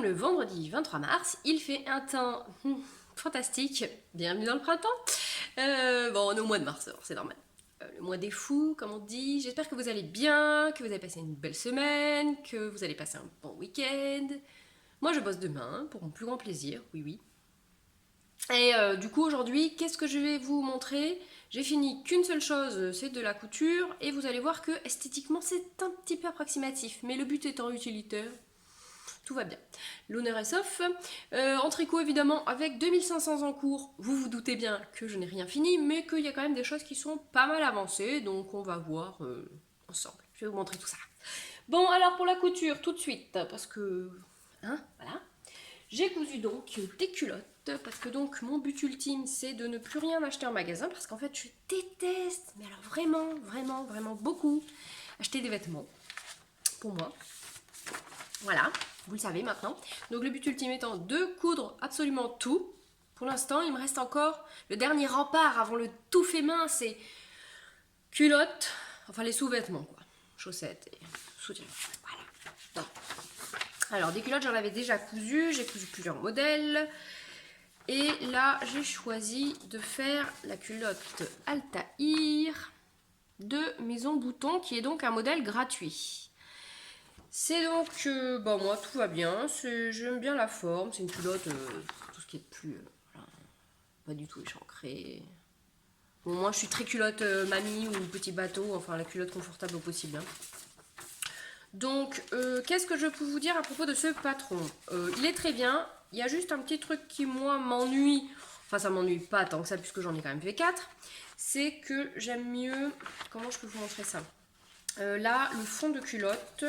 le vendredi 23 mars, il fait un temps fantastique. Bienvenue dans le printemps. Bon, on est au mois de mars, alors c'est normal. Le mois des fous, comme on dit. J'espère que vous allez bien, que vous avez passé une belle semaine, que vous allez passer un bon week-end. Moi, je bosse demain, pour mon plus grand plaisir, oui, oui. Et du coup, aujourd'hui, qu'est-ce que je vais vous montrer? J'ai fini qu'une seule chose, c'est de la couture, et vous allez voir que esthétiquement, c'est un petit peu approximatif, mais le but étant utilitaire, tout va bien. L'honneur est sauf. En tricot, évidemment, avec 2500 en cours, vous vous doutez bien que je n'ai rien fini, mais qu'il y a quand même des choses qui sont pas mal avancées, donc on va voir ensemble. Je vais vous montrer tout ça. Bon, alors pour la couture, tout de suite, parce que... Hein, voilà. J'ai cousu donc des culottes, parce que donc mon but ultime, c'est de ne plus rien acheter en magasin, parce qu'en fait, je déteste, mais alors vraiment, vraiment, vraiment beaucoup, acheter des vêtements, pour moi. Voilà, vous le savez maintenant. Donc le but ultime étant de coudre absolument tout. Pour l'instant, il me reste encore le dernier rempart avant le tout fait main, c'est culottes, enfin les sous-vêtements quoi, chaussettes et soutien. Voilà. Bon. Alors des culottes, j'en avais déjà cousu, j'ai cousu plusieurs modèles. Et là, j'ai choisi de faire la culotte Altaïr de Maison Bouton, qui est donc un modèle gratuit. C'est donc, bon moi tout va bien, j'aime bien la forme, c'est une culotte, tout ce qui est de plus, voilà, pas du tout échancré. Bon moi je suis très culotte mamie ou petit bateau, enfin la culotte confortable au possible. Hein. Donc qu'est-ce que je peux vous dire à propos de ce patron? Il est très bien, il y a juste un petit truc qui moi m'ennuie, enfin ça m'ennuie pas tant que ça puisque j'en ai quand même fait 4, c'est que j'aime mieux, comment je peux vous montrer ça? Là le fond de culotte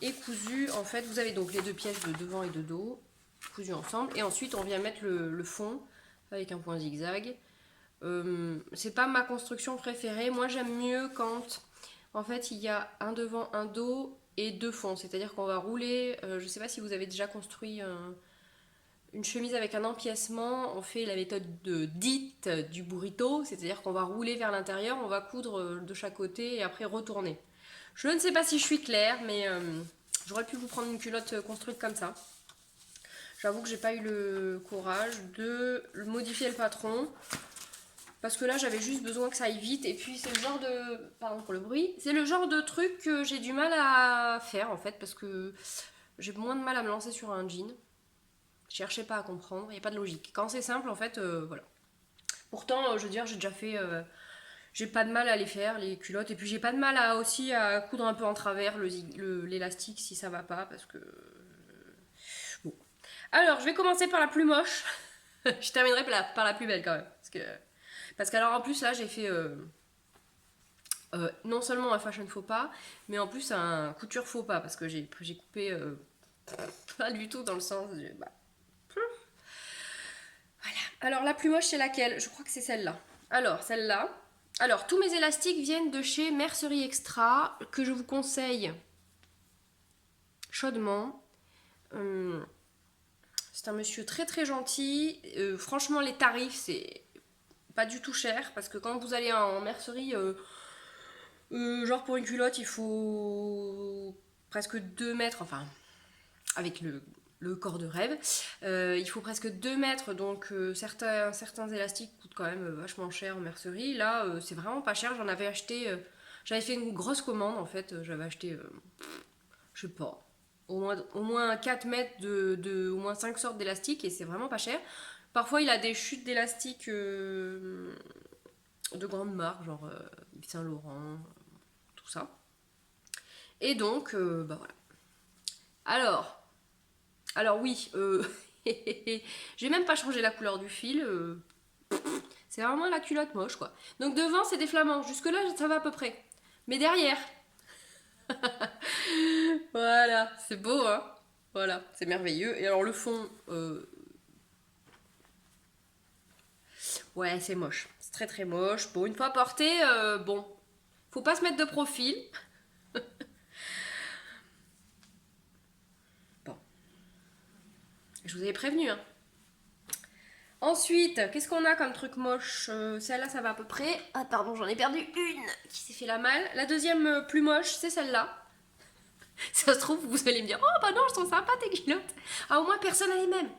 est cousu, en fait vous avez donc les deux pièces de devant et de dos cousues ensemble et ensuite on vient mettre le fond avec un point zigzag. C'est pas ma construction préférée, moi j'aime mieux quand en fait il y a un devant, un dos et deux fonds, c'est à dire qu'on va rouler, je sais pas si vous avez déjà construit une chemise avec un empiècement, on fait la méthode dite du burrito, c'est à dire qu'on va rouler vers l'intérieur, on va coudre de chaque côté et après retourner. Je ne sais pas si je suis claire, mais j'aurais pu vous prendre une culotte construite comme ça. J'avoue que j'ai pas eu le courage de modifier le patron. Parce que là, j'avais juste besoin que ça aille vite. Et puis, c'est le genre de... Pardon pour le bruit. C'est le genre de truc que j'ai du mal à faire, en fait. Parce que j'ai moins de mal à me lancer sur un jean. Je cherchais pas à comprendre. Il n'y a pas de logique. Quand c'est simple, en fait, voilà. Pourtant, je veux dire, j'ai déjà fait... j'ai pas de mal à les faire, les culottes. Et puis j'ai pas de mal aussi à coudre un peu en travers l'élastique si ça va pas. Parce que... Bon. Alors, je vais commencer par la plus moche. Je terminerai par la plus belle quand même. Parce qu'alors en plus là, j'ai fait non seulement un fashion faux pas, mais en plus un couture faux pas. Parce que j'ai coupé pas du tout dans le sens du... Bah. Voilà. Alors la plus moche, c'est laquelle? Je crois que c'est celle-là. Alors, celle-là... Alors, tous mes élastiques viennent de chez Mercerie Extra, que je vous conseille chaudement. C'est un monsieur très très gentil. Franchement, les tarifs, c'est pas du tout cher. Parce que quand vous allez en mercerie, genre pour une culotte, il faut presque 2 mètres, enfin, avec le corps de rêve. Il faut presque 2 mètres, donc certains élastiques coûtent quand même vachement cher en mercerie. Là, c'est vraiment pas cher. J'en avais acheté, j'avais fait une grosse commande en fait. J'avais acheté, je sais pas, au moins 4 mètres au moins 5 sortes d'élastiques et c'est vraiment pas cher. Parfois, il a des chutes d'élastiques de grandes marques, genre Yves Saint Laurent, tout ça. Et donc, bah voilà. Alors oui, j'ai même pas changé la couleur du fil. C'est vraiment la culotte moche, quoi. Donc devant, c'est des flamants. Jusque-là, ça va à peu près. Mais derrière, voilà, c'est beau, hein. Voilà, c'est merveilleux. Et alors le fond, ouais, c'est moche. C'est très très moche. Bon, une fois porté, bon, faut pas se mettre de profil. Bon, je vous avais prévenu, hein. Ensuite, qu'est-ce qu'on a comme truc moche? Celle-là, ça va à peu près. Ah, pardon, j'en ai perdu une qui s'est fait la malle. La deuxième plus moche, c'est celle-là. Ça se trouve, vous allez me dire, oh bah non, je trouve sympa tes culottes. Ah, au moins, personne n'a les mêmes.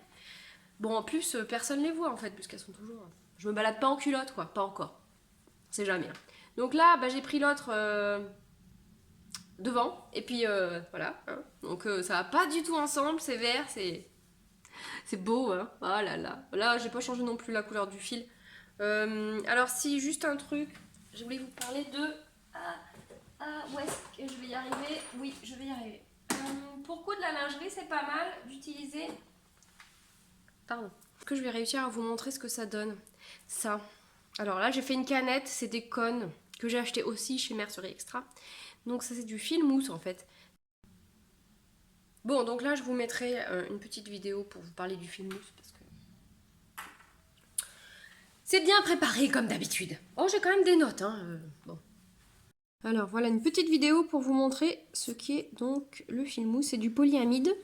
Bon, en plus, personne les voit, en fait, puisqu'elles sont toujours... Je me balade pas en culotte, quoi, pas encore. C'est jamais. Hein. Donc là, bah, j'ai pris l'autre devant, et puis voilà. Hein. Donc ça va pas du tout ensemble, c'est vert, c'est beau, hein. Oh là là. Là, j'ai pas changé non plus la couleur du fil. Alors si, juste un truc, je voulais vous parler de... où est-ce que je vais y arriver? Oui, je vais y arriver. Pour coudre la lingerie, c'est pas mal d'utiliser... Pardon. Est-ce que je vais réussir à vous montrer ce que ça donne? Ça. Alors là, j'ai fait une canette, c'est des cônes que j'ai acheté aussi chez Mercerie Extra. Donc ça, c'est du fil mousse en fait. Bon, donc là, je vous mettrai une petite vidéo pour vous parler du fil mousse parce que c'est bien préparé comme d'habitude. Oh, j'ai quand même des notes, hein. Bon. Alors voilà une petite vidéo pour vous montrer ce qu'est donc le fil mousse. C'est du polyamide.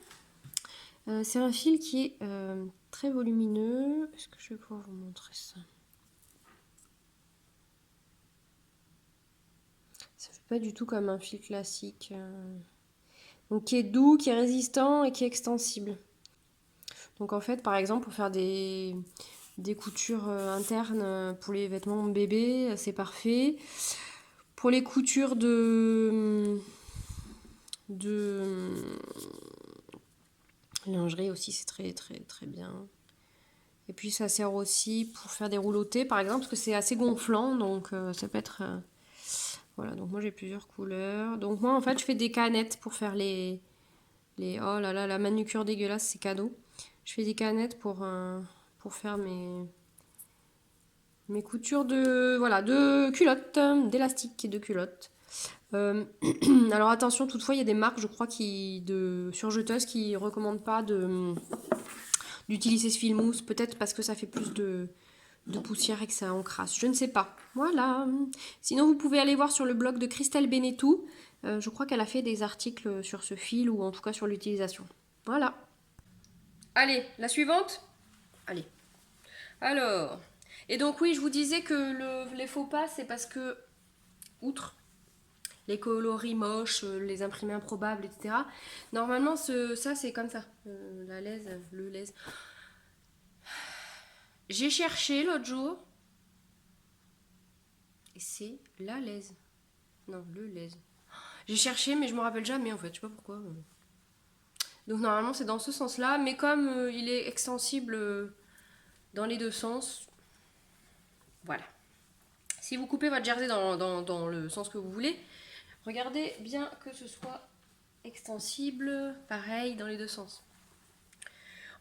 C'est un fil qui est très volumineux. Est-ce que je vais pouvoir vous montrer ça? Ça fait pas du tout comme un fil classique. Donc qui est doux, qui est résistant et qui est extensible. Donc en fait, par exemple, pour faire des coutures internes pour les vêtements bébés, c'est parfait. Pour les coutures de lingerie aussi, c'est très très très bien. Et puis ça sert aussi pour faire des rouleautés par exemple, parce que c'est assez gonflant, donc ça peut être... Voilà, donc moi j'ai plusieurs couleurs. Donc moi en fait je fais des canettes pour faire oh là là, la manucure dégueulasse, c'est cadeau. Je fais des canettes pour faire mes coutures de culottes, d'élastique et de culottes. Alors attention, toutefois, il y a des marques, je crois, de surjeteuses qui ne recommandent pas d'utiliser ce fil mousse. Peut-être parce que ça fait plus de poussière et que ça encrasse. Je ne sais pas. Voilà. Sinon, vous pouvez aller voir sur le blog de Christelle Benetou. Je crois qu'elle a fait des articles sur ce fil ou en tout cas sur l'utilisation. Voilà. Allez, la suivante. Allez. Alors. Et donc oui, je vous disais que les faux pas, c'est parce que, outre les coloris moches, les imprimés improbables, etc. Normalement, ça, c'est comme ça. La laise, le laise. J'ai cherché l'autre jour. Et c'est la laise. Non, le laise. J'ai cherché, mais je me rappelle jamais, en fait. Je sais pas pourquoi. Donc normalement, c'est dans ce sens-là. Mais comme il est extensible dans les deux sens, voilà. Si vous coupez votre jersey dans le sens que vous voulez, regardez bien que ce soit extensible, pareil, dans les deux sens.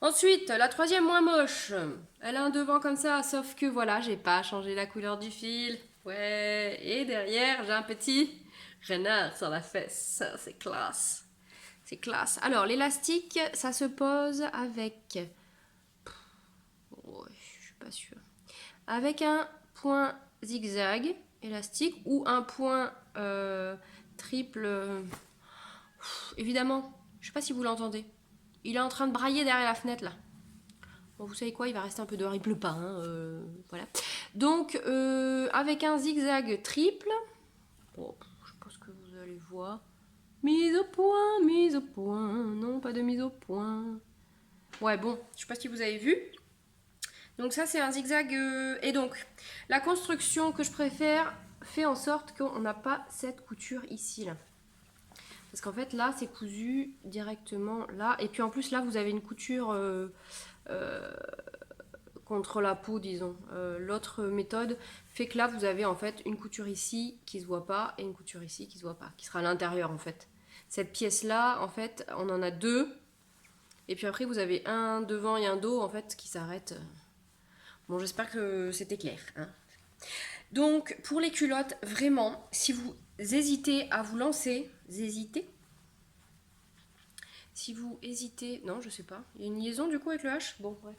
Ensuite, la troisième moins moche. Elle a un devant comme ça, sauf que voilà, j'ai pas changé la couleur du fil. Ouais, et derrière, j'ai un petit renard sur la fesse. Ça, c'est classe. C'est classe. Alors, l'élastique, ça se pose avec... Ouais, je suis pas sûre. Avec un point zigzag élastique ou un point triple. Évidemment, je sais pas si vous l'entendez. Il est en train de brailler derrière la fenêtre là. Bon, vous savez quoi, il va rester un peu dehors, il pleut pas. Hein, voilà. Donc, avec un zigzag triple. Bon, je pense que vous allez voir. Mise au point, mise au point. Non, pas de mise au point. Ouais, bon, je sais pas si vous avez vu. Donc ça c'est un zigzag et donc la construction que je préfère fait en sorte qu'on n'a pas cette couture ici là. Parce qu'en fait là c'est cousu directement là et puis en plus là vous avez une couture contre la peau disons. L'autre méthode fait que là vous avez en fait une couture ici qui se voit pas et une couture ici qui se voit pas, qui sera à l'intérieur en fait. Cette pièce là en fait on en a deux et puis après vous avez un devant et un dos en fait qui s'arrêtent. Bon, j'espère que c'était clair. Hein. Donc, pour les culottes, vraiment, si vous hésitez à vous lancer, si vous hésitez, non, je sais pas, il y a une liaison du coup avec le H. Bon, bref,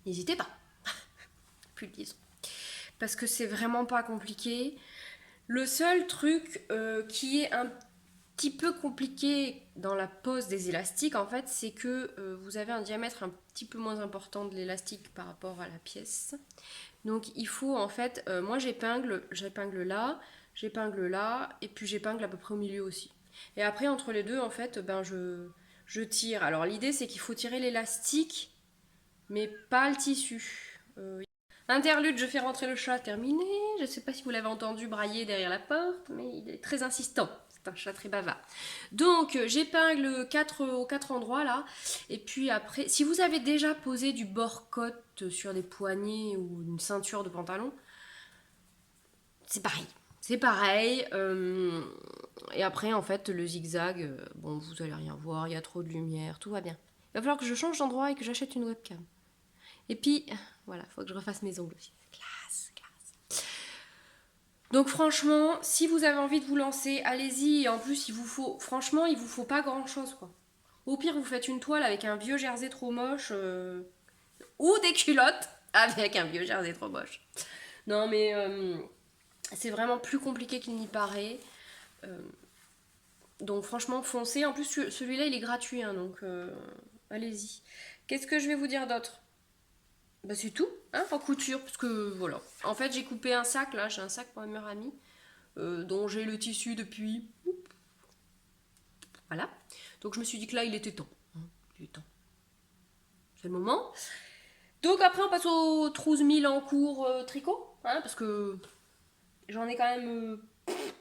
n'hésitez pas. Plus de liaison. Parce que c'est vraiment pas compliqué. Le seul truc qui est un petit peu compliqué dans la pose des élastiques, en fait, c'est que vous avez un diamètre un petit peu moins important de l'élastique par rapport à la pièce. Donc il faut en fait, moi j'épingle là, et puis j'épingle à peu près au milieu aussi. Et après, entre les deux, en fait, ben je tire. Alors l'idée, c'est qu'il faut tirer l'élastique, mais pas le tissu. Interlude, je fais rentrer le chat, terminé. Je ne sais pas si vous l'avez entendu brailler derrière la porte, mais il est très insistant. C'est un chat très bavard. Donc, j'épingle aux quatre endroits là. Et puis après, si vous avez déjà posé du bord-côte sur des poignets ou une ceinture de pantalon, c'est pareil. C'est pareil. Et après, en fait, le zigzag, bon, vous allez rien voir, il y a trop de lumière, tout va bien. Il va falloir que je change d'endroit et que j'achète une webcam. Et puis, voilà, il faut que je refasse mes ongles aussi. Classe, classe. Donc franchement, si vous avez envie de vous lancer, allez-y. Et en plus, franchement, il vous faut pas grand-chose, quoi. Au pire, vous faites une toile avec un vieux jersey trop moche, ou des culottes avec un vieux jersey trop moche. Non, mais c'est vraiment plus compliqué qu'il n'y paraît. Euh, donc franchement, foncez. En plus, celui-là, il est gratuit, hein, donc allez-y. Qu'est-ce que je vais vous dire d'autre? Bah c'est tout, hein, en couture, parce que voilà. En fait, j'ai coupé un sac, là, j'ai un sac pour ma meilleure amie, dont j'ai le tissu depuis... Voilà. Donc je me suis dit que là, il était temps. Hein, il est temps. C'est le moment. Donc après, on passe aux trousses 1000 en cours tricot, hein, parce que j'en ai quand même...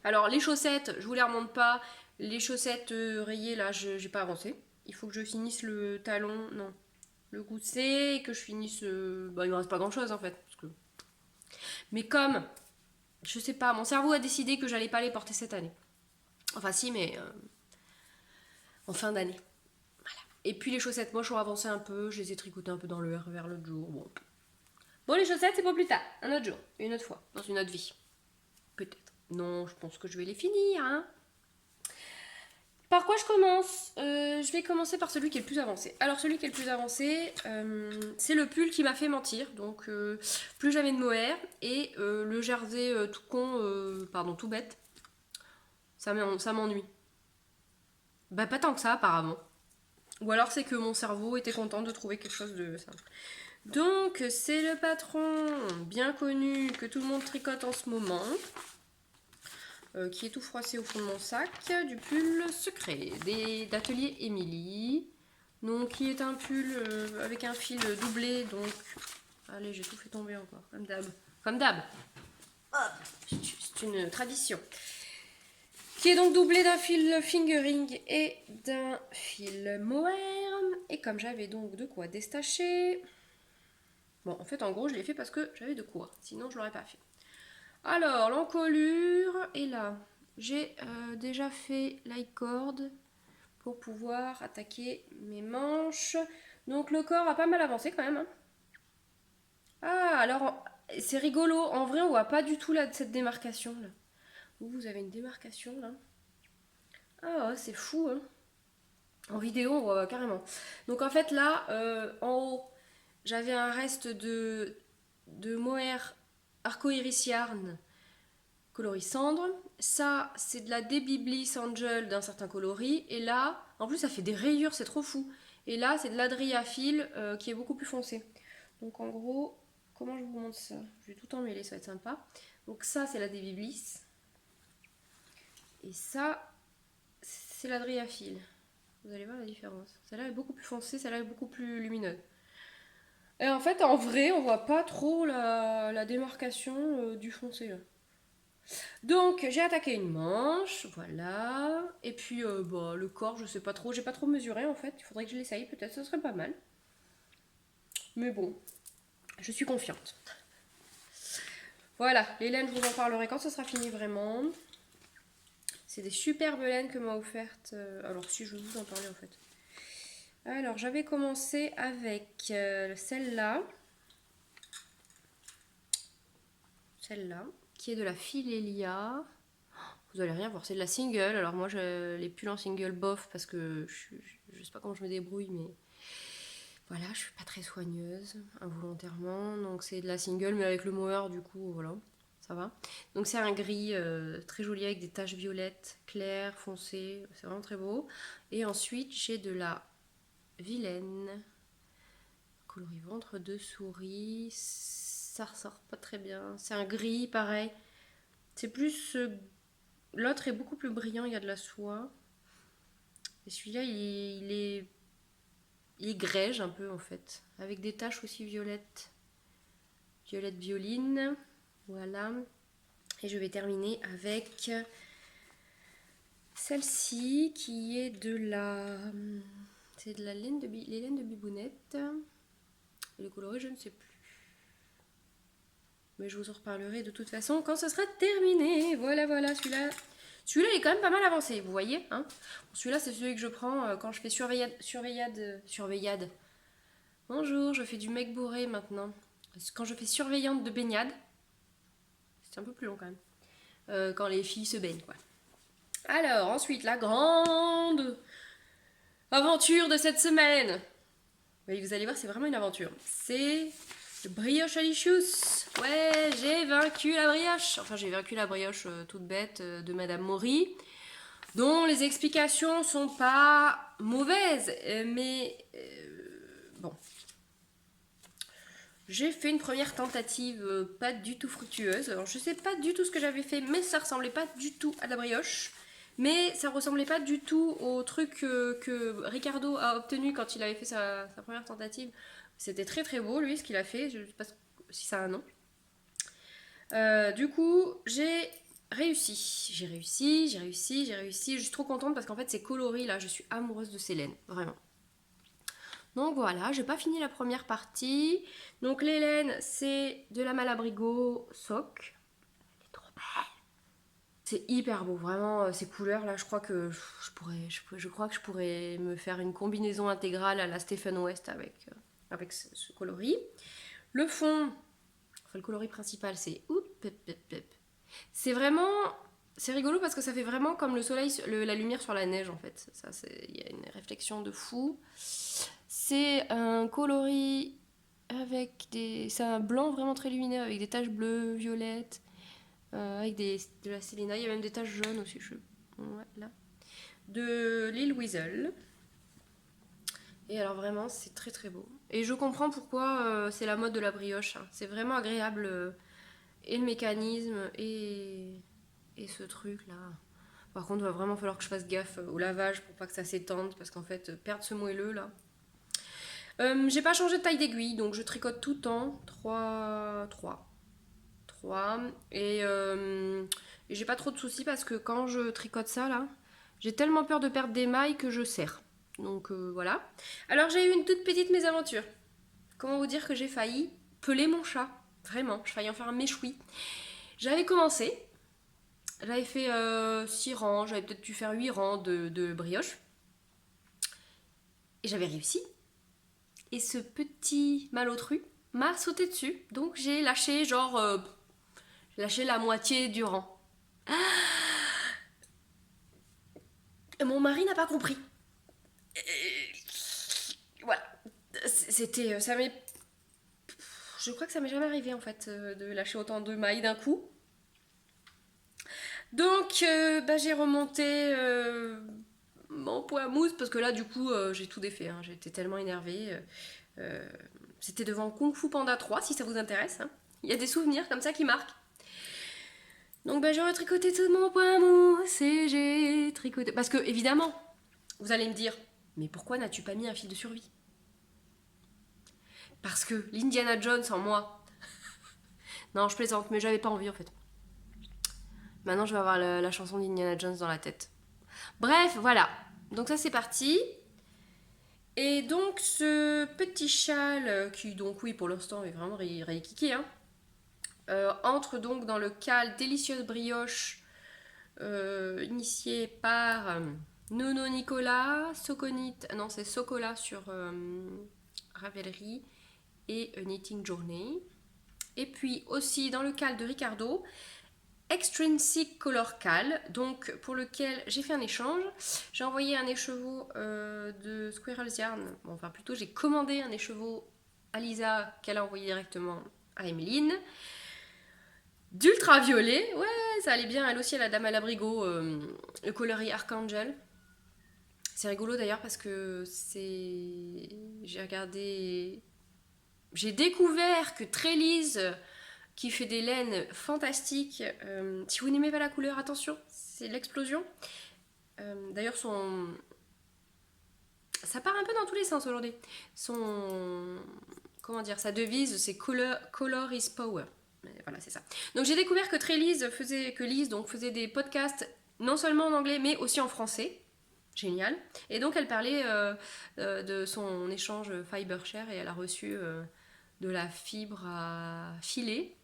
Alors, les chaussettes, je vous les remonte pas. Les chaussettes rayées, là, j'ai pas avancé. Il faut que je finisse le talon, non, le gousset, et que je finisse... Bah, il me reste pas grand-chose, en fait. Parce que... Mais comme, je sais pas, mon cerveau a décidé que j'allais pas les porter cette année. Enfin, si, mais en fin d'année. Et puis les chaussettes moches ont avancé un peu, je les ai tricotées un peu dans le vers l'autre jour. Bon, les chaussettes, c'est pour plus tard, un autre jour, une autre fois, dans une autre vie. Peut-être. Non, je pense que je vais les finir, hein. Par quoi je commence? Je vais commencer par celui qui est le plus avancé. Alors celui qui est le plus avancé, c'est le pull qui m'a fait mentir. Donc plus jamais de mohair. Et le jersey tout con, pardon, tout bête. Ça m'ennuie. Bah pas tant que ça apparemment. Ou alors c'est que mon cerveau était content de trouver quelque chose de simple. Donc c'est le patron bien connu que tout le monde tricote en ce moment. Qui est tout froissé au fond de mon sac, du pull secret d'atelier Emily. Donc qui est un pull avec un fil doublé, donc... Allez, j'ai tout fait tomber encore, comme d'hab. Comme d'hab. C'est une tradition. Qui est donc doublé d'un fil fingering et d'un fil mohair. Et comme j'avais donc de quoi déstacher... Bon, en fait, en gros, je l'ai fait parce que j'avais de quoi. Sinon, je l'aurais pas fait. Alors, l'encolure est là. J'ai déjà fait l'i-cord pour pouvoir attaquer mes manches. Donc le corps a pas mal avancé quand même, hein. Ah, alors c'est rigolo. En vrai, on voit pas du tout là, cette démarcation là. Vous avez une démarcation là. Ah, ouais, c'est fou, hein. En vidéo, on voit carrément. Donc en fait là, en haut, j'avais un reste de mohair arco-iris yarn coloris cendre. Ça, c'est de la Debbie Bliss Angel d'un certain coloris. Et là, en plus, ça fait des rayures, c'est trop fou. Et là, c'est de l'Adria fil qui est beaucoup plus foncé. Donc en gros, comment je vous montre ça? Je vais tout emmêler, ça va être sympa. Donc ça, c'est la Debbie Bliss. Et ça, c'est l'Adria fil. Vous allez voir la différence. Celle-là est beaucoup plus foncée, celle-là est beaucoup plus lumineuse. Et en fait, en vrai, on voit pas trop la démarcation du foncé là. Donc j'ai attaqué une manche, voilà. Et puis bah, le corps, je sais pas trop, j'ai pas trop mesuré en fait. Il faudrait que je l'essaye, peut-être, ce serait pas mal. Mais bon, je suis confiante. Voilà, les laines, je vous en parlerai quand ce sera fini vraiment. C'est des superbes laines que m'a offertes. Alors si je vais vous en parler en fait. Alors j'avais commencé avec celle-là. Celle-là, qui est de la Filelia. Vous allez rien voir, c'est de la single. Alors moi, je les pulls en single bof parce que je sais pas comment je me débrouille, mais voilà, je suis pas très soigneuse involontairement. Donc c'est de la single, mais avec le mohair, du coup, voilà, ça va. Donc c'est un gris très joli avec des taches violettes, claires, foncées. C'est vraiment très beau. Et ensuite, j'ai de la Vilaine, coloris ventre de souris. Ça ressort pas très bien. C'est un gris, pareil. C'est plus... L'autre est beaucoup plus brillant, il y a de la soie. Et celui-là, il est grège un peu en fait, avec des taches aussi violettes. Violette violine, voilà. Et je vais terminer avec celle-ci qui est de la... C'est de la laine les laines de bibounette. Et le coloris, je ne sais plus. Mais je vous en reparlerai de toute façon quand ce sera terminé. Voilà, voilà, celui-là. Celui-là, il est quand même pas mal avancé, vous voyez. Hein, celui-là, c'est celui que je prends quand je fais surveillade. Bonjour, je fais du mec bourré maintenant. Quand je fais surveillante de baignade, c'est un peu plus long quand même. Quand les filles se baignent, quoi. Alors, ensuite, la grande aventure de cette semaine. Oui, vous allez voir, c'est vraiment une aventure. C'est le brioche alicious. Ouais, j'ai vaincu la brioche. Enfin, j'ai vaincu la brioche toute bête de Madame Maury, dont les explications sont pas mauvaises, mais bon. J'ai fait une première tentative pas du tout fructueuse. Alors, je sais pas du tout ce que j'avais fait, mais ça ressemblait pas du tout à la brioche. Mais ça ressemblait pas du tout au truc que Ricardo a obtenu quand il avait fait sa première tentative. C'était très très beau, lui, ce qu'il a fait. Je sais pas si ça a un nom. Du coup, j'ai réussi. J'ai réussi. Je suis trop contente parce qu'en fait, ces coloris là, je suis amoureuse de ces laines. Vraiment. Donc voilà, j'ai pas fini la première partie. Donc les laines, c'est de la Malabrigo Sock. Elle est trop belle. C'est hyper beau, vraiment, ces couleurs là, je crois que je pourrais me faire une combinaison intégrale à la Stephen West avec ce coloris. Le fond, enfin le coloris principal, c'est vraiment, c'est rigolo parce que ça fait vraiment comme le soleil, la lumière sur la neige en fait. Il y a une réflexion de fou. C'est un coloris c'est un blanc vraiment très lumineux avec des taches bleues, violettes. Avec de la Célina, il y a même des taches jaunes aussi. Ouais, là. De l'île Weasel. Et alors vraiment, c'est très très beau. Et je comprends pourquoi c'est la mode de la brioche. Hein. C'est vraiment agréable. Et le mécanisme et ce truc là. Par contre, il va vraiment falloir que je fasse gaffe au lavage pour pas que ça s'étende. Parce qu'en fait, perdre ce moelleux là. J'ai pas changé de taille d'aiguille, donc je tricote tout le temps. 3. Et j'ai pas trop de soucis parce que quand je tricote ça là, j'ai tellement peur de perdre des mailles que je serre. Donc voilà. Alors j'ai eu une toute petite mésaventure. Comment vous dire que j'ai failli peler mon chat. Vraiment, je failli en faire un méchoui. J'avais commencé, j'avais fait 6 rangs, j'avais peut-être dû faire 8 rangs de brioche. Et j'avais réussi. Et ce petit malotru m'a sauté dessus. Donc j'ai lâché lâché la moitié du rang. Mon mari n'a pas compris. Voilà. C'était. Je crois que ça m'est jamais arrivé en fait de lâcher autant de mailles d'un coup. Donc j'ai remonté mon pot à mousse parce que là du coup j'ai tout défait. Hein. J'étais tellement énervée. C'était devant Kung Fu Panda 3 si ça vous intéresse. Hein. Il y a des souvenirs comme ça qui marquent. Donc j'ai retricoté tout mon pot à mousse et j'ai tricoté. Parce que évidemment, vous allez me dire, mais pourquoi n'as-tu pas mis un fil de survie? Parce que l'Indiana Jones en moi. Non, je plaisante, mais j'avais pas envie en fait. Maintenant, je vais avoir la chanson d'Indiana Jones dans la tête. Bref, voilà. Donc ça, c'est parti. Et donc, ce petit châle, qui donc, oui, pour l'instant, est vraiment rééquiqué, hein, entre donc dans le cal Délicieuse Brioche, initié par Nono Nicolas, non, c'est Socola sur Ravelry et Knitting Journey. Et puis aussi dans le cal de Ricardo, Extrinsic Color Cal, donc pour lequel j'ai fait un échange. J'ai envoyé un écheveau de Squirrel's Yarn, bon, enfin plutôt j'ai commandé un écheveau à Lisa qu'elle a envoyé directement à Emeline. D'ultraviolet, ouais, ça allait bien. Elle aussi, elle a Dame à l'abrigo, le coloris Archangel. C'est rigolo d'ailleurs parce que j'ai regardé. J'ai découvert que Trélise, qui fait des laines fantastiques, si vous n'aimez pas la couleur, attention, c'est l'explosion. D'ailleurs, ça part un peu dans tous les sens aujourd'hui. Comment dire, sa devise, c'est color is power. Mais voilà, c'est ça. Donc j'ai découvert que Lise faisait des podcasts non seulement en anglais, mais aussi en français. Génial. Et donc elle parlait de son échange FiberShare et elle a reçu de la fibre à filet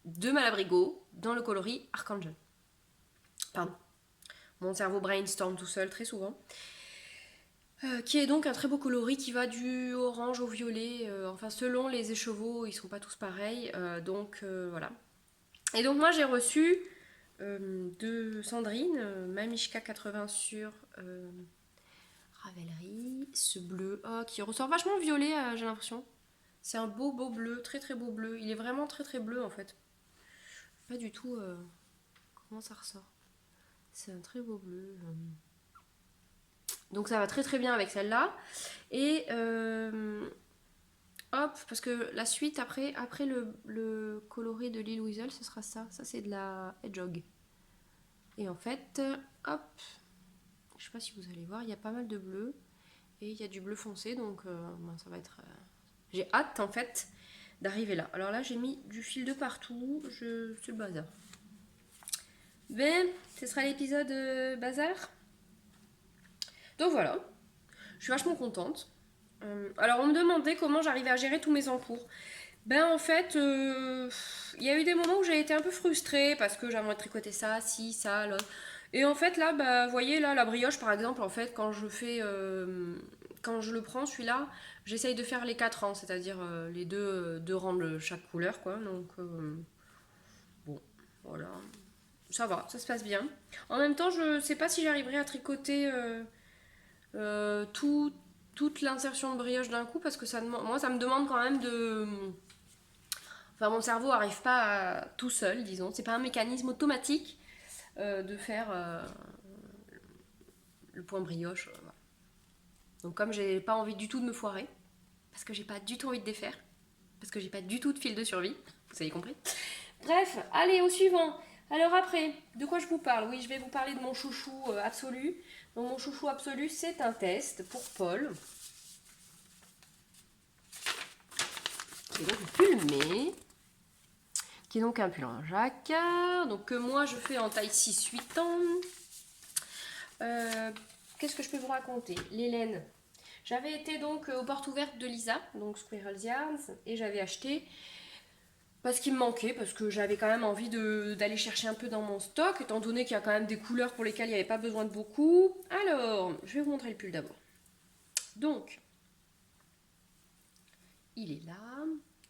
de Malabrigo dans le coloris Archangel. Pardon. Mon cerveau brainstorm tout seul très souvent. Qui est donc un très beau coloris qui va du orange au violet. Enfin, selon les écheveaux, ils sont pas tous pareils. Voilà. Et donc, moi, j'ai reçu de Sandrine, Mamishka 80 sur Ravelry, ce bleu qui ressort vachement violet, j'ai l'impression. C'est un beau, beau bleu, très, très beau bleu. Il est vraiment très, très bleu en fait. Pas du tout comment ça ressort. C'est un très beau bleu. Donc ça va très très bien avec celle-là. Et hop, parce que la suite après le coloré de Lil Weasel, ce sera ça. Ça c'est de la Hedgehog. Et en fait, hop, je sais pas si vous allez voir, il y a pas mal de bleu. Et il y a du bleu foncé, donc ça va être... J'ai hâte en fait d'arriver là. Alors là j'ai mis du fil de partout, c'est le bazar. Ben, ce sera l'épisode bazar. Donc voilà, je suis vachement contente. Alors on me demandait comment j'arrivais à gérer tous mes encours. Ben en fait, il y a eu des moments où j'ai été un peu frustrée parce que j'aimerais tricoter ça, ci, ça, là. Et en fait là, bah, vous voyez là, la brioche par exemple, en fait quand je le prends celui-là, j'essaye de faire les 4 rangs, c'est-à-dire les deux rangs de chaque couleur quoi. Donc bon, voilà. Ça va, ça se passe bien. En même temps, je sais pas si j'arriverai à tricoter toute l'insertion de brioche d'un coup parce que moi ça me demande quand même de... Enfin mon cerveau n'arrive pas tout seul, disons. C'est pas un mécanisme automatique de faire le point brioche. Voilà. Donc comme j'ai pas envie du tout de me foirer, parce que j'ai pas du tout envie de défaire, parce que j'ai pas du tout de fil de survie, vous avez compris. Bref, allez au suivant. Alors après, de quoi je vous parle? Oui, je vais vous parler de mon chouchou absolu. Donc mon chouchou absolu, c'est un test pour Paul. Qui est donc pulmé. Qui est donc un pull en jacquard. Donc que moi je fais en taille 6-8 ans. Qu'est-ce que je peux vous raconter? Les laines. J'avais été donc aux portes ouvertes de Lisa, donc Squirrel's Yarns, et j'avais acheté... Parce qu'il me manquait, parce que j'avais quand même envie d'aller chercher un peu dans mon stock, étant donné qu'il y a quand même des couleurs pour lesquelles il n'y avait pas besoin de beaucoup. Alors, je vais vous montrer le pull d'abord. Donc, il est là.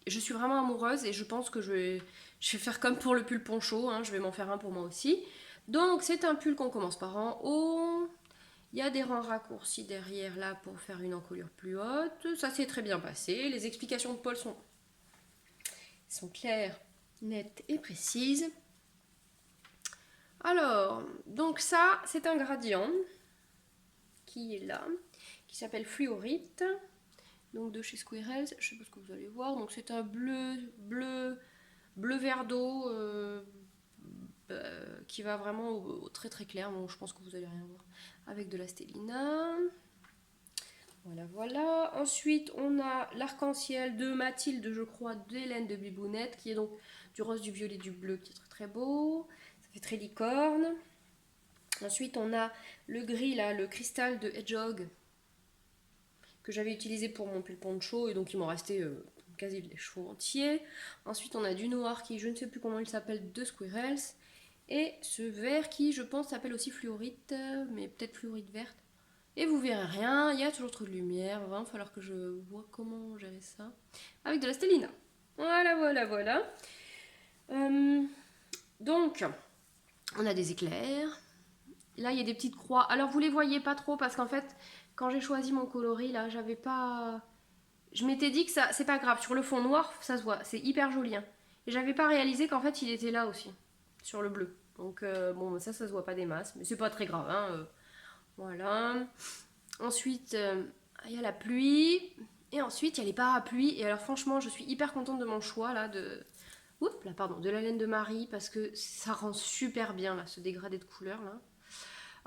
Je suis vraiment amoureuse et je pense que je vais faire comme pour le pull poncho, hein, je vais m'en faire un pour moi aussi. Donc, c'est un pull qu'on commence par en haut. Il y a des rangs raccourcis derrière là pour faire une encolure plus haute. Ça s'est très bien passé. Les explications de Paul sont claires, nettes et précises. Alors, donc ça, c'est un gradient qui est là, qui s'appelle Fluorite, donc de chez Squirrels. Je sais pas ce que vous allez voir. Donc c'est un bleu vert d'eau qui va vraiment au très très clair. Bon, je pense que vous allez rien voir. Avec de la stélina. Voilà. Ensuite, on a l'arc-en-ciel de Mathilde, je crois, d'Hélène de Bibounette, qui est donc du rose, du violet, du bleu, qui est très très beau. Ça fait très licorne. Ensuite, on a le gris, là, le cristal de Hedgehog, que j'avais utilisé pour mon pull poncho, et donc il m'en restait quasi les cheveux entiers. Ensuite, on a du noir qui, je ne sais plus comment il s'appelle, de Squirrels. Et ce vert qui, je pense, s'appelle aussi fluorite, mais peut-être fluorite verte. Et vous verrez rien, il y a toujours trop de lumière, il va falloir que je vois comment gérer ça. Avec de la stélina. Voilà. Donc, on a des éclairs. Là, il y a des petites croix. Alors, vous les voyez pas trop parce qu'en fait, quand j'ai choisi mon coloris, là, j'avais pas... Je m'étais dit que ça, c'est pas grave. Sur le fond noir, ça se voit. C'est hyper joli. Hein. Et j'avais pas réalisé qu'en fait, il était là aussi. Sur le bleu. Donc, bon, ça se voit pas des masses. Mais c'est pas très grave. Hein, voilà. Ensuite, il y a la pluie. Et ensuite, il y a les parapluies. Et alors, franchement, je suis hyper contente de mon choix, là, de la laine de Marie. Parce que ça rend super bien, là, ce dégradé de couleurs, là.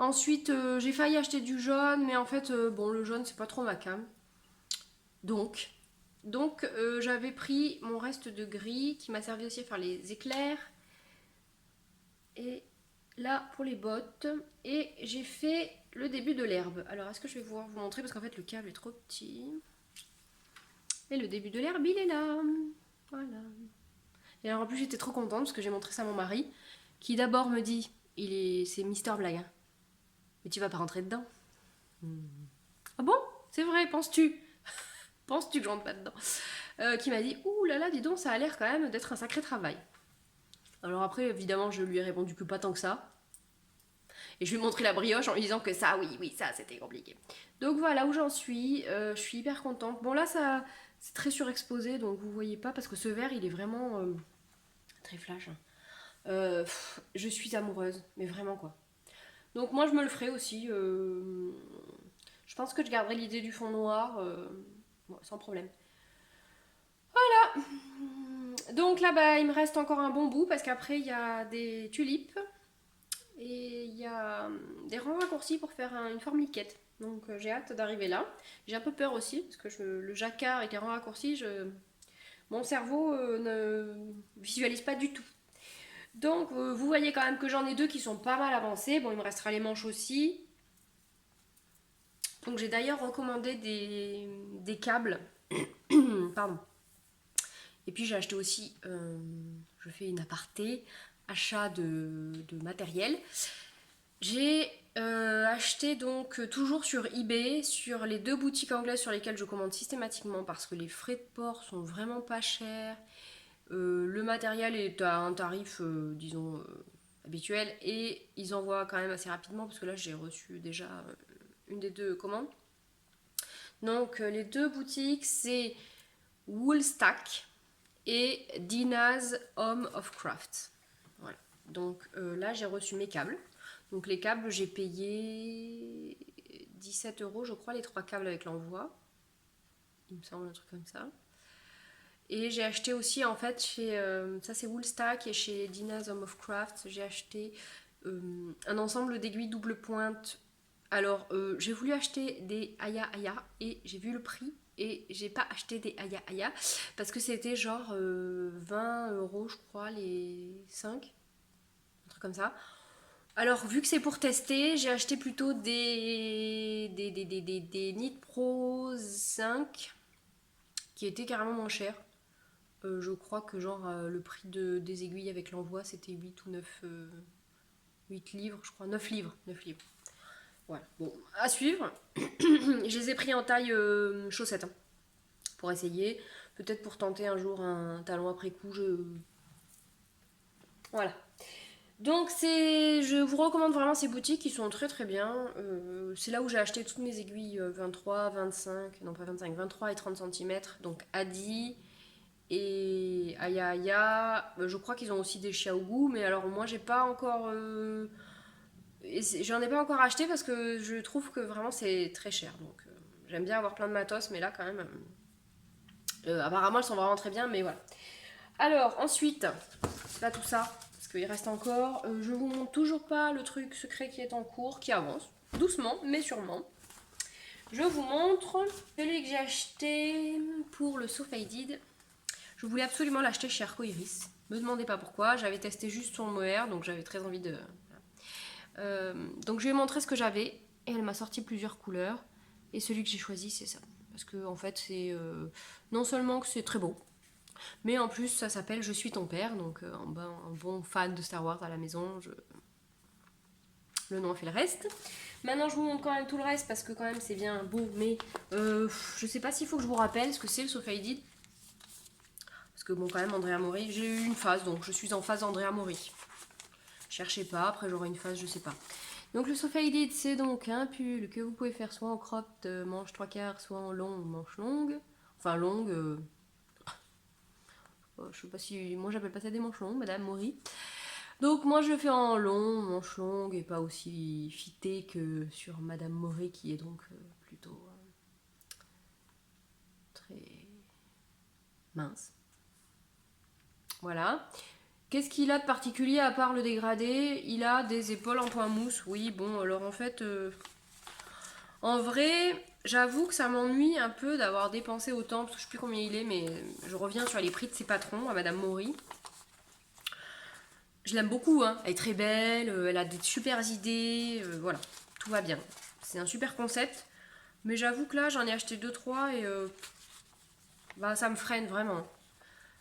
Ensuite, j'ai failli acheter du jaune, mais en fait, bon, le jaune, c'est pas trop ma came. Donc, j'avais pris mon reste de gris qui m'a servi aussi à faire les éclairs. Et là, pour les bottes. Et j'ai fait le début de l'herbe. Alors, est-ce que je vais pouvoir vous montrer? Parce qu'en fait, le câble est trop petit. Et le début de l'herbe, il est là. Voilà. Et alors, en plus, j'étais trop contente parce que j'ai montré ça à mon mari, qui d'abord me dit, c'est Mister Blague, hein. Mais tu vas pas rentrer dedans. Ah bon? C'est vrai, penses-tu? Penses-tu que je rentre pas dedans? Qui m'a dit, ouh là là, dis donc, ça a l'air quand même d'être un sacré travail. Alors après, évidemment, je lui ai répondu que pas tant que ça. Et je lui ai montré la brioche en lui disant que ça, oui, ça, c'était compliqué. Donc voilà où j'en suis. Je suis hyper contente. Bon là, ça, c'est très surexposé, donc vous voyez pas, parce que ce verre, il est vraiment très flash. Je suis amoureuse, mais vraiment quoi. Donc moi, je me le ferai aussi. Je pense que je garderai l'idée du fond noir, sans problème. Donc là, bah, il me reste encore un bon bout, parce qu'après, il y a des tulipes. Et il y a des rangs raccourcis pour faire une forme liquette. Donc j'ai hâte d'arriver là. J'ai un peu peur aussi, parce que le jacquard avec les rangs raccourcis, mon cerveau ne visualise pas du tout. Donc vous voyez quand même que j'en ai deux qui sont pas mal avancés. Bon, il me restera les manches aussi. Donc j'ai d'ailleurs recommandé des câbles. Pardon. Et puis j'ai acheté aussi, je fais une aparté, achat de matériel. J'ai acheté donc toujours sur eBay, sur les 2 boutiques anglaises sur lesquelles je commande systématiquement parce que les frais de port sont vraiment pas chers. Le matériel est à un tarif, disons, habituel et ils envoient quand même assez rapidement parce que là j'ai reçu déjà une des 2 commandes. Donc les 2 boutiques c'est Woolstack et Dina's Home of Craft. Voilà. Donc là j'ai reçu mes câbles. Donc les câbles, j'ai payé 17 euros, je crois, les 3 câbles avec l'envoi. Il me semble un truc comme ça. Et j'ai acheté aussi, en fait, ça c'est Woolstack et chez Dina's Home of Craft, j'ai acheté un ensemble d'aiguilles double pointe. Alors, j'ai voulu acheter des Aya Aya et j'ai vu le prix et j'ai pas acheté des Aya Aya parce que c'était genre 20 euros, je crois, les 5. Un truc comme ça. Alors, vu que c'est pour tester, j'ai acheté plutôt des Knit Pro 5 qui étaient carrément moins chers. Je crois que genre le prix des aiguilles avec l'envoi c'était 8 ou 9 8 livres, je crois, 9 livres. 9 livres. Voilà, bon, à suivre. Je les ai pris en taille chaussette hein, pour essayer. Peut-être pour tenter un jour un talon après coup. Voilà. Donc je vous recommande vraiment ces boutiques qui sont très très bien. C'est là où j'ai acheté toutes mes aiguilles 23, 25, non pas 25, 23 et 30 cm. Donc Adi et Aya Aya. Je crois qu'ils ont aussi des Xiaogu, mais alors moi j'ai pas encore... j'en ai pas encore acheté parce que je trouve que vraiment c'est très cher. Donc j'aime bien avoir plein de matos, mais là quand même... apparemment elles sont vraiment très bien, mais voilà. Alors ensuite, c'est pas tout ça. Parce qu'il reste encore. Je vous montre toujours pas le truc secret qui est en cours, qui avance doucement mais sûrement. Je vous montre celui que j'ai acheté pour le So Faded. Je voulais absolument l'acheter chez Arco Iris. Me demandez pas pourquoi, j'avais testé juste son mohair, donc j'avais très envie de... donc je lui ai montré ce que j'avais et elle m'a sorti plusieurs couleurs. Et celui que j'ai choisi c'est ça. Parce que en fait c'est... non seulement que c'est très beau, mais en plus, ça s'appelle Je suis ton père, donc un bon fan de Star Wars à la maison, le nom fait le reste. Maintenant, je vous montre quand même tout le reste parce que quand même c'est bien beau, mais je sais pas s'il faut que je vous rappelle ce que c'est le So Faded. Parce que bon, quand même, Andrea Mori, j'ai eu une phase, donc je suis en phase Andrea Mori. Cherchez pas, après j'aurai une phase, je sais pas. Donc le So Faded, c'est donc un pull que vous pouvez faire soit en cropped, manche 3/4, soit en long, manche longue. Enfin longue... je sais pas si... Moi j'appelle pas ça des manches longues, Madame Mori. Donc moi je le fais en long, manche longue et pas aussi fité que sur Madame Mori qui est donc plutôt très mince. Voilà. Qu'est-ce qu'il a de particulier à part le dégradé? Il a des épaules en point mousse. Oui, bon, alors en fait, en vrai, j'avoue que ça m'ennuie un peu d'avoir dépensé autant, parce que je sais plus combien il est, mais je reviens sur les prix de ses patrons, à Madame Maury. Je l'aime beaucoup, hein. Elle est très belle, elle a des super idées, voilà, tout va bien. C'est un super concept, mais j'avoue que là, j'en ai acheté deux trois et bah, ça me freine vraiment.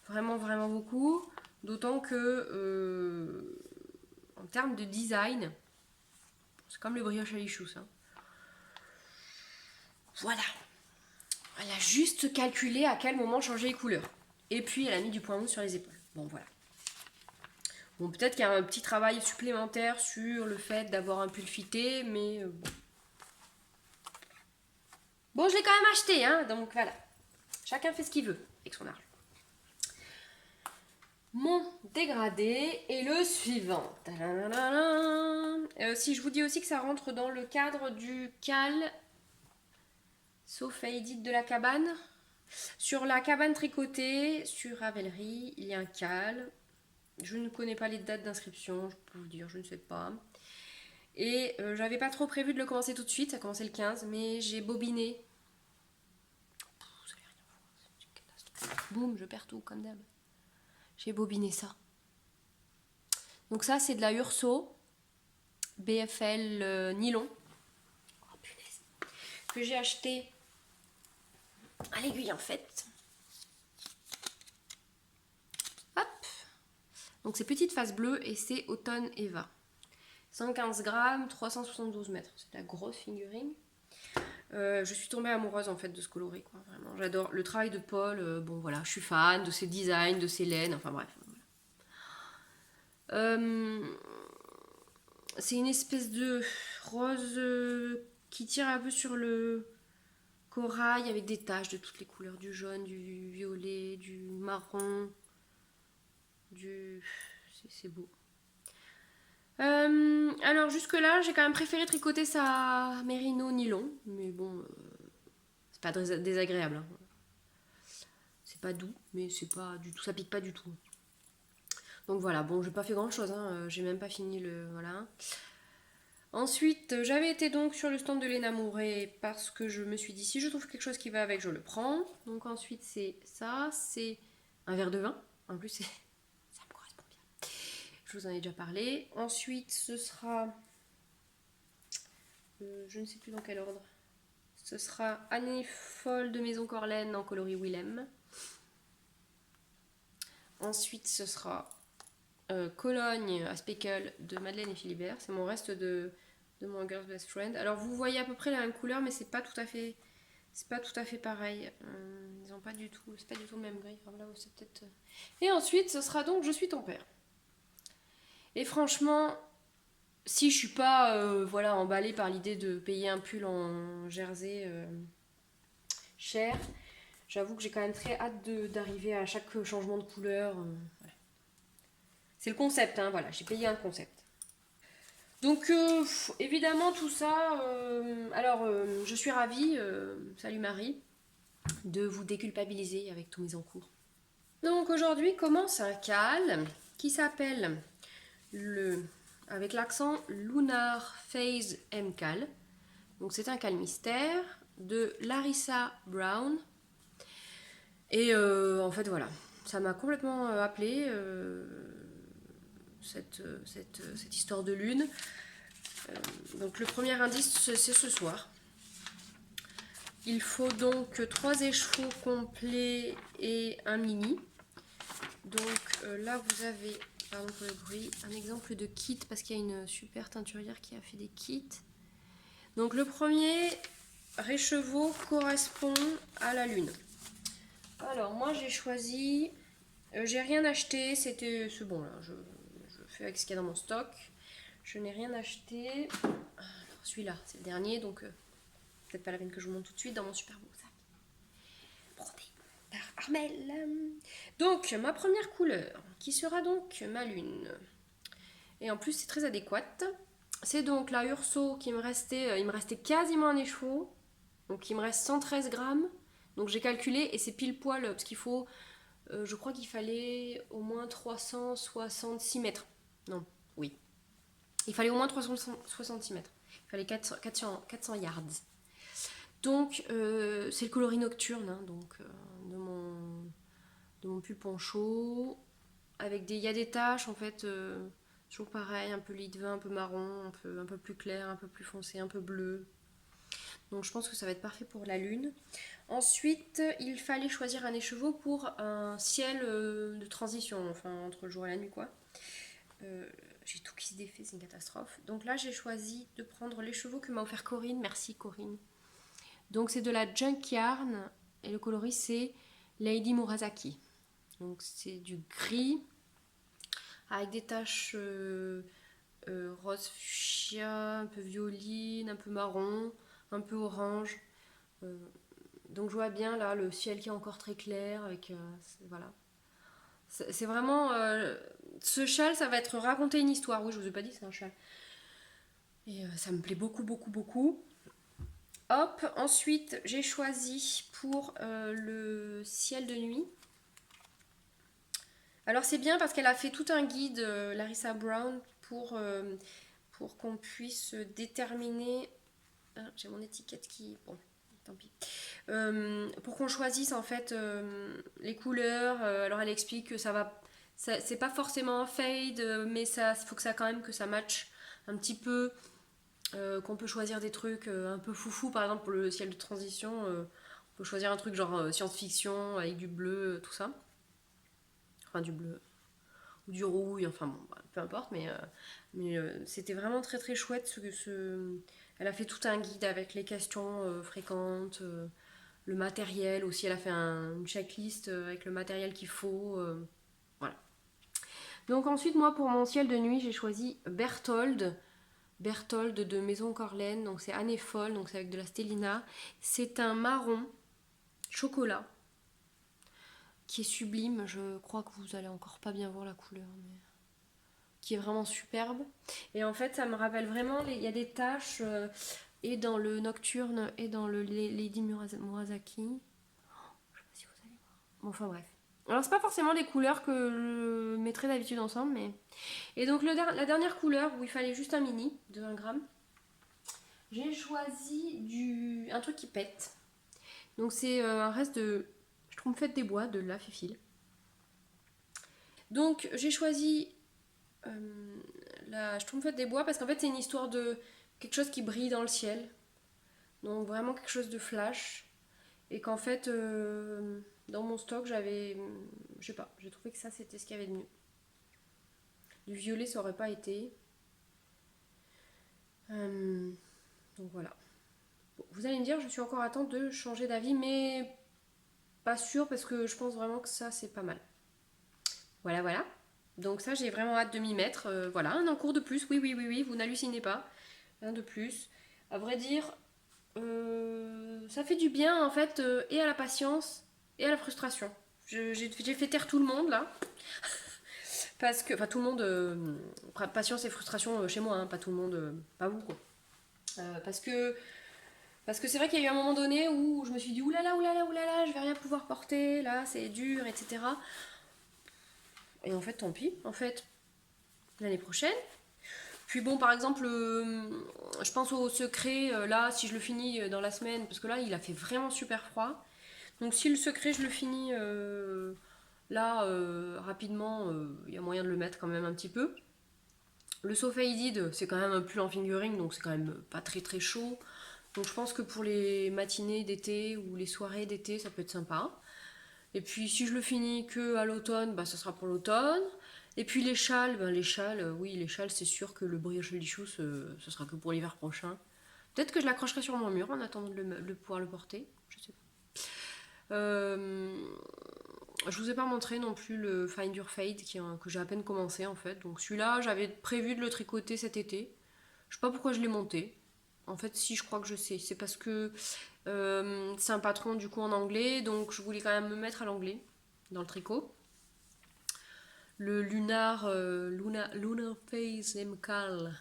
Vraiment, vraiment beaucoup. D'autant que, en termes de design, c'est comme le brioche à l'ichou, ça. Voilà. Elle a juste calculé à quel moment changer les couleurs. Et puis, elle a mis du point mousse sur les épaules. Bon, voilà. Bon, peut-être qu'il y a un petit travail supplémentaire sur le fait d'avoir un pull fité, mais bon. Bon, je l'ai quand même acheté, hein, donc voilà. Chacun fait ce qu'il veut avec son argent. Mon dégradé est le suivant. Si je vous dis aussi que ça rentre dans le cadre du cal, sauf à Edith de la cabane. Sur la cabane tricotée, sur Ravelry, il y a un cal. Je ne connais pas les dates d'inscription, je peux vous dire, je ne sais pas. Et j'avais pas trop prévu de le commencer tout de suite, ça a commencé le 15, mais j'ai bobiné. Vous allez rien voir, c'est une catastrophe. Boum, je perds tout comme d'hab. J'ai bobiné ça. Donc ça, c'est de la Urso BFL nylon. Oh punaise. Que j'ai acheté à l'aiguille en fait. Hop. Donc c'est petite face bleue et c'est Automne Eva. 115 grammes, 372 mètres. C'est de la grosse figurine. Je suis tombée amoureuse en fait de ce coloris, quoi. Vraiment, j'adore le travail de Paul. Bon voilà, je suis fan de ses designs, de ses laines, enfin bref. C'est une espèce de rose qui tire un peu sur le corail avec des taches de toutes les couleurs, du jaune, du violet, du marron, du... C'est beau. Alors jusque là j'ai quand même préféré tricoter sa mérino nylon, mais bon, c'est pas désagréable, hein. C'est pas doux, mais c'est pas du tout, ça pique pas du tout. Donc voilà, bon, j'ai pas fait grand chose, hein. J'ai même pas fini le. Voilà. Ensuite, j'avais été donc sur le stand de Léna Mouret parce que je me suis dit si je trouve quelque chose qui va avec, je le prends. Donc ensuite, c'est ça, c'est un verre de vin. En plus, ça me correspond bien. Je vous en ai déjà parlé. Ensuite, ce sera. Je ne sais plus dans quel ordre. Ce sera Année folle de Maison Corlaine en coloris Willem. Ensuite, ce sera Cologne à Speckle de Madeleine et Philibert. C'est mon reste de mon Girl's Best Friend. Alors vous voyez à peu près la même couleur, mais c'est pas tout à fait pareil. Ils ont pas du tout, c'est pas du tout le même gris. Enfin, là, c'est peut-être. Et ensuite, ce sera donc Je suis ton père. Et franchement, si je suis pas voilà emballée par l'idée de payer un pull en jersey cher, j'avoue que j'ai quand même très hâte d'arriver à chaque changement de couleur. Voilà. C'est le concept, hein, voilà, j'ai payé un concept. Donc évidemment tout ça, je suis ravie, salut Marie, de vous déculpabiliser avec tous mes encours. Donc aujourd'hui commence un cal qui s'appelle avec l'accent Lunar Phase M-Cal. Donc c'est un cal mystère de Larissa Brown. Et en fait voilà, ça m'a complètement appelé cette histoire de lune. Donc le premier indice c'est ce soir. Il faut donc 3 écheveaux complets et un mini. Donc là vous avez, pardon pour le bruit, un exemple de kit parce qu'il y a une super teinturière qui a fait des kits. Donc le premier écheveau correspond à la lune. Alors moi j'ai choisi, j'ai rien acheté, c'était ce bon là, je fais avec ce qu'il y a dans mon stock. Je n'ai rien acheté. Alors celui-là c'est le dernier, donc peut-être pas la peine que je vous montre tout de suite dans mon super beau sac brodé par Armel. Donc ma première couleur qui sera donc ma lune, et en plus c'est très adéquate, c'est donc la Urso qui me restait, il me restait quasiment un écheveau, donc il me reste 113 grammes. Donc j'ai calculé et c'est pile poil parce qu'il faut Je crois qu'il fallait au moins 366 mètres. Non, oui. Il fallait au moins 366 mètres. Il fallait 400 yards. Donc, c'est le coloris nocturne, hein, donc, de mon pull poncho. Il y a des taches, en fait, toujours pareil, un peu lit de vin, un peu marron, un peu plus clair, un peu plus foncé, un peu bleu. Donc, je pense que ça va être parfait pour la lune. Ensuite, il fallait choisir un écheveau pour un ciel de transition, enfin, entre le jour et la nuit, quoi. J'ai tout qui se défait, c'est une catastrophe. Donc là, j'ai choisi de prendre l'écheveau que m'a offert Corinne. Merci Corinne. Donc c'est de la Junk Yarn et le coloris c'est Lady Murasaki. Donc c'est du gris avec des taches rose fuchsia, un peu violine, un peu marron, un peu orange. Donc je vois bien là le ciel qui est encore très clair avec voilà. C'est vraiment ce châle, ça va être raconter une histoire. Oui, je vous ai pas dit c'est un châle. Et ça me plaît beaucoup, beaucoup, beaucoup. Hop, ensuite j'ai choisi pour le ciel de nuit. Alors c'est bien parce qu'elle a fait tout un guide, Larissa Brown, pour qu'on puisse déterminer... Ah, j'ai mon étiquette qui... Bon, tant pis. Pour qu'on choisisse en fait les couleurs. Alors elle explique que ça va... C'est pas forcément un fade, mais il faut que ça quand même que ça matche un petit peu. Qu'on peut choisir des trucs un peu foufou, par exemple pour le ciel de transition, on peut choisir un truc genre science-fiction avec du bleu, tout ça. Enfin du bleu ou du rouille, enfin bon, bah, peu importe, mais c'était vraiment très très chouette. Elle a fait tout un guide avec les questions fréquentes, le matériel aussi, elle a fait une checklist avec le matériel qu'il faut. Voilà. Donc ensuite, moi pour mon ciel de nuit, j'ai choisi Berthold de Maison Corlaine, donc c'est Année Folle, donc c'est avec de la stélina. C'est un marron chocolat qui est sublime, je crois que vous allez encore pas bien voir la couleur, mais qui est vraiment superbe. Et en fait, ça me rappelle vraiment, il y a des taches et dans le Nocturne et dans le Lady Murasaki. Je sais pas si vous allez voir. Bon, enfin bref. Alors c'est pas forcément les couleurs que je mettrais d'habitude ensemble, mais... Et donc la dernière couleur, où il fallait juste un mini de 1 gramme, j'ai choisi un truc qui pète. Donc c'est un reste de Schtroumpfette des Bois de La Fifille. Donc j'ai choisi la Schtroumpfette des Bois parce qu'en fait c'est une histoire de quelque chose qui brille dans le ciel. Donc vraiment quelque chose de flash. Et qu'en fait dans mon stock j'avais, je sais pas, j'ai trouvé que ça c'était ce qu'il y avait de mieux. Du violet ça aurait pas été. Donc voilà. Bon, vous allez me dire, je suis encore à temps de changer d'avis, mais pas sûr parce que je pense vraiment que ça c'est pas mal. Voilà, voilà. Donc ça j'ai vraiment hâte de m'y mettre. Voilà, un encours de plus, oui, oui, oui, oui, vous n'hallucinez pas. Un de plus. À vrai dire, ça fait du bien en fait, et à la patience et à la frustration. J'ai fait taire tout le monde là. Parce que, enfin tout le monde, patience et frustration chez moi, hein, pas tout le monde, pas vous quoi. Parce que c'est vrai qu'il y a eu un moment donné où je me suis dit oulala, oulala, oulala, je vais rien pouvoir porter, là c'est dur, etc. Et en fait, tant pis, en fait, l'année prochaine. Puis bon, par exemple, je pense au secret, là, si je le finis dans la semaine, parce que là, il a fait vraiment super froid. Donc si le secret, je le finis là, rapidement, il y a moyen de le mettre quand même un petit peu. Le So Faded, c'est quand même un pull en fingering, donc c'est quand même pas très très chaud. Donc je pense que pour les matinées d'été ou les soirées d'été, ça peut être sympa. Et puis si je le finis que à l'automne, bah, ça sera pour l'automne. Et puis les châles, oui, les châles, c'est sûr que le brioche lichou, ce sera que pour l'hiver prochain. Peut-être que je l'accrocherai sur mon mur en attendant de pouvoir le porter. Je sais pas. Je vous ai pas montré non plus le Find Your Fade que j'ai à peine commencé en fait. Donc celui-là, j'avais prévu de le tricoter cet été. Je sais pas pourquoi je l'ai monté. En fait, si, je crois que je sais. C'est parce que c'est un patron du coup en anglais, donc je voulais quand même me mettre à l'anglais dans le tricot. Le Lunar Face MCAL,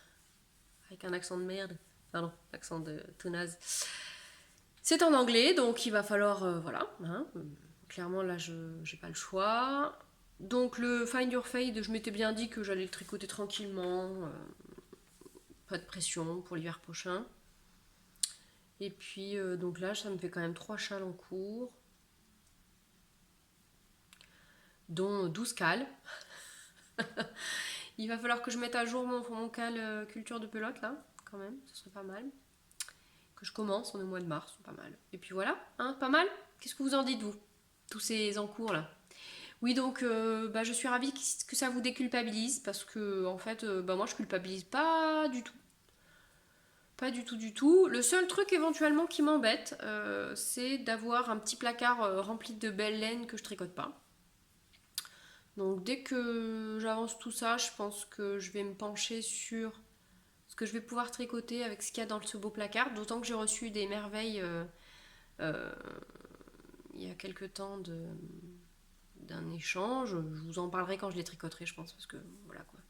avec un accent de merde, pardon, accent de tout naze. C'est en anglais, donc il va falloir, voilà, hein, clairement là j'ai pas le choix. Donc le Find Your Fade, je m'étais bien dit que j'allais le tricoter tranquillement, pas de pression pour l'hiver prochain. Et puis donc là ça me fait quand même 3 châles en cours, dont 12 cales. Il va falloir que je mette à jour mon cal culture de pelote là, quand même, ce serait pas mal. Que je commence, on est au mois de mars, c'est pas mal. Et puis voilà, hein, pas mal. Qu'est-ce que vous en dites vous, tous ces encours là? Oui, donc je suis ravie que ça vous déculpabilise parce que en fait, moi je culpabilise pas du tout. Pas du tout, du tout. Le seul truc éventuellement qui m'embête, c'est d'avoir un petit placard rempli de belles laines que je tricote pas. Donc dès que j'avance tout ça, je pense que je vais me pencher sur ce que je vais pouvoir tricoter avec ce qu'il y a dans ce beau placard. D'autant que j'ai reçu des merveilles euh, il y a quelques temps d'un échange. Je vous en parlerai quand je les tricoterai, je pense, parce que voilà quoi.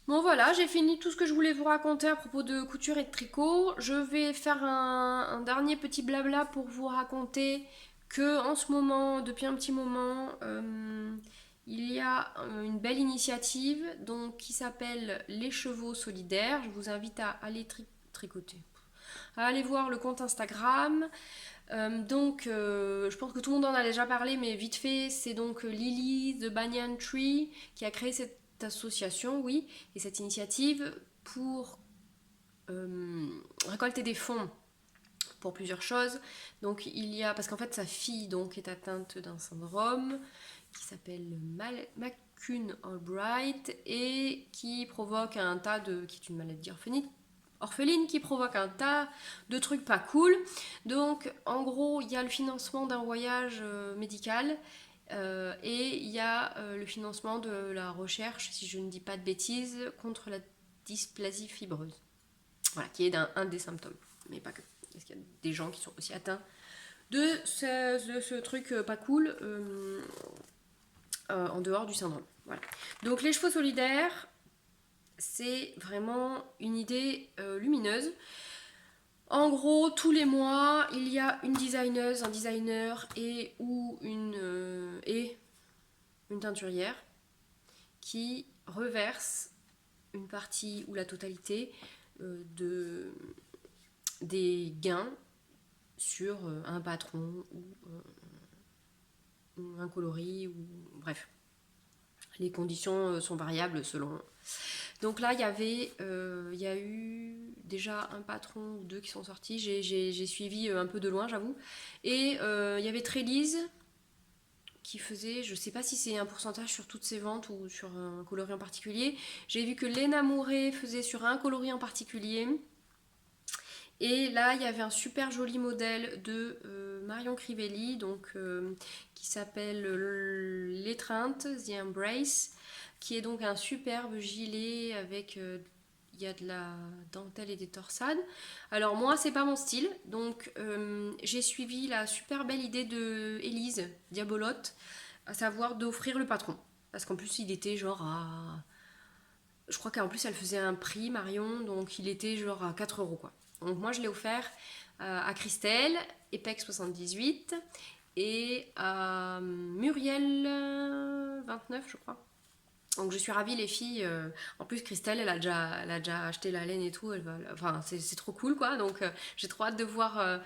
Bon voilà, j'ai fini tout ce que je voulais vous raconter à propos de couture et de tricot. Je vais faire un dernier petit blabla pour vous raconter que en ce moment, depuis un petit moment, il y a une belle initiative donc, qui s'appelle Les Chevaux Solidaires. Je vous invite à aller tricoter, à aller voir le compte Instagram. Je pense que tout le monde en a déjà parlé, mais vite fait, c'est donc Lily the Banyan Tree qui a créé cette association, oui, et cette initiative pour récolter des fonds pour plusieurs choses. Donc il y a, parce qu'en fait sa fille donc est atteinte d'un syndrome qui s'appelle McCune Albright et qui provoque un tas de, qui est une maladie orpheline qui provoque un tas de trucs pas cool. Donc en gros il y a le financement d'un voyage médical et il y a le financement de la recherche, si je ne dis pas de bêtises, contre la dysplasie fibreuse. Voilà, qui est un des symptômes, mais pas que. Parce qu'il y a des gens qui sont aussi atteints de ce truc pas cool en dehors du syndrome. Voilà. Donc les chevaux solidaires, c'est vraiment une idée lumineuse. En gros, tous les mois, il y a une designeuse, un designer et une teinturière qui reverse une partie ou la totalité des gains sur un patron ou un coloris, ou bref. Les conditions sont variables selon. Donc là, il y a eu déjà un patron ou deux qui sont sortis. J'ai suivi un peu de loin, j'avoue. Et il y avait Trélise qui faisait, je sais pas si c'est un pourcentage sur toutes ses ventes ou sur un coloris en particulier. J'ai vu que Léna Mouret faisait sur un coloris en particulier. Et là, il y avait un super joli modèle de Marion Crivelli, donc, qui s'appelle L'étreinte, The Embrace, qui est donc un superbe gilet avec il y a de la dentelle et des torsades. Alors moi, c'est pas mon style, donc j'ai suivi la super belle idée de Élise Diabolotte, à savoir d'offrir le patron. Parce qu'en plus, il était genre à... Je crois qu'en plus, elle faisait un prix, Marion, donc il était genre à 4 euros, quoi. Donc moi, je l'ai offert à Christelle, EPEC78, et à Muriel 29, je crois. Donc je suis ravie, les filles. En plus, Christelle, elle a déjà acheté la laine et tout. Enfin, c'est trop cool, quoi. Donc j'ai trop hâte de voir,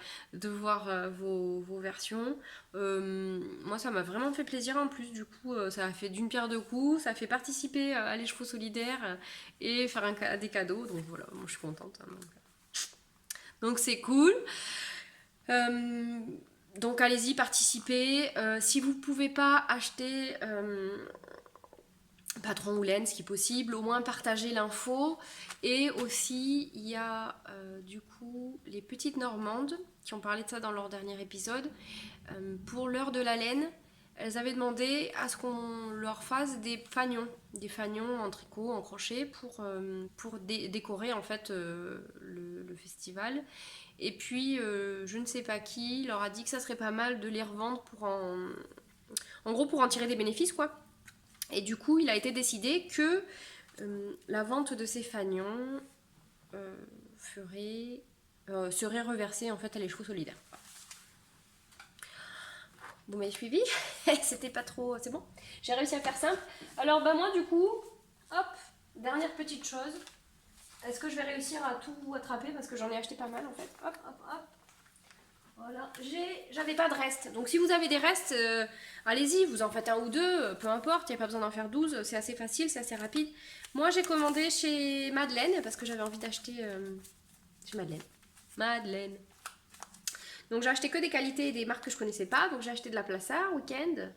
vos versions. Moi, ça m'a vraiment fait plaisir. En plus, du coup, ça a fait d'une pierre deux coups. Ça a fait participer à les chevaux solidaires et faire des cadeaux. Donc voilà, moi, je suis contente. Hein, donc c'est cool. Euh, donc allez-y, participez. Si vous ne pouvez pas acheter patron ou laine, ce qui est possible, au moins partager l'info. Et aussi, il y a du coup les petites Normandes qui ont parlé de ça dans leur dernier épisode. Pour l'heure de la laine, elles avaient demandé à ce qu'on leur fasse des fanions en tricot, en crochet, pour décorer en fait le festival. Et puis, je ne sais pas qui leur a dit que ça serait pas mal de les revendre en gros pour en tirer des bénéfices, quoi. Et du coup, il a été décidé que la vente de ces fanions serait reversée en fait à les chevaux solidaires. Vous m'avez suivi? C'était pas trop... C'est bon? J'ai réussi à faire simple. Alors bah moi du coup, hop, dernière petite chose. Est-ce que je vais réussir à tout attraper? Parce que j'en ai acheté pas mal en fait. Hop, hop, hop. Voilà, j'avais pas de reste. Donc si vous avez des restes, allez-y, vous en faites un ou deux, peu importe, il n'y a pas besoin d'en faire 12, c'est assez facile, c'est assez rapide. Moi j'ai commandé chez Madeleine parce que j'avais envie d'acheter chez Madeleine. Madeleine. Donc j'ai acheté que des qualités et des marques que je connaissais pas. Donc j'ai acheté de la Plaça Weekend.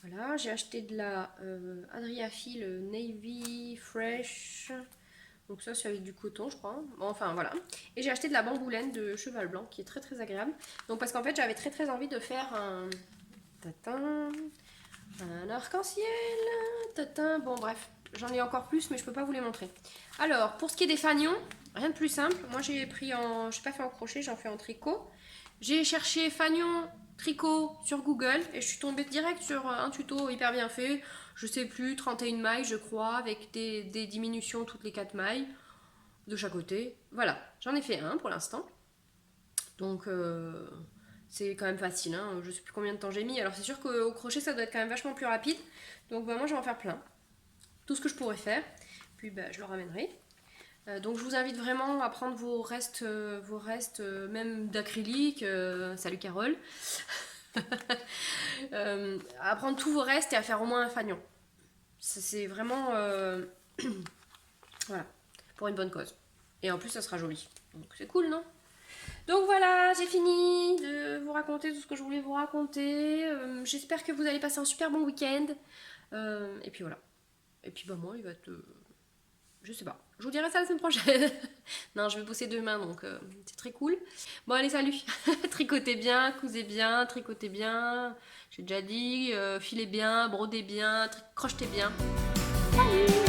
Voilà, j'ai acheté de la Adriafil Navy Fresh. Donc ça c'est avec du coton je crois. Bon, enfin voilà. Et j'ai acheté de la bamboulaine de cheval blanc qui est très très agréable. Donc parce qu'en fait j'avais très très envie de faire un... Tatin, un arc-en-ciel. Tatin. Bon bref, j'en ai encore plus mais je peux pas vous les montrer. Alors pour ce qui est des fanions, rien de plus simple. Moi j'ai pris en... Je n'ai pas fait en crochet, j'en fais en tricot. J'ai cherché fanion tricot sur Google et je suis tombée direct sur un tuto hyper bien fait. Je sais plus, 31 mailles je crois, avec des diminutions toutes les 4 mailles de chaque côté. Voilà, j'en ai fait un pour l'instant. Donc c'est quand même facile, hein. Je sais plus combien de temps j'ai mis. Alors c'est sûr qu'au crochet ça doit être quand même vachement plus rapide. Donc bah, moi je vais en faire plein. Tout ce que je pourrais faire. Puis bah, je le ramènerai. Donc je vous invite vraiment à prendre vos restes même d'acrylique. Salut Carole. À prendre tous vos restes et à faire au moins un fanion. C'est vraiment voilà, pour une bonne cause. Et en plus ça sera joli. Donc c'est cool, non? Donc voilà, j'ai fini de vous raconter tout ce que je voulais vous raconter. J'espère que vous allez passer un super bon week-end. Et puis voilà. Et puis bah moi il va être... je sais pas. Je vous dirai ça la semaine prochaine. Non, je vais bosser demain, donc c'est très cool. Bon, allez, salut. Tricotez bien, cousez bien, tricotez bien. J'ai déjà dit, filez bien, brodez bien, crochetez bien. Salut.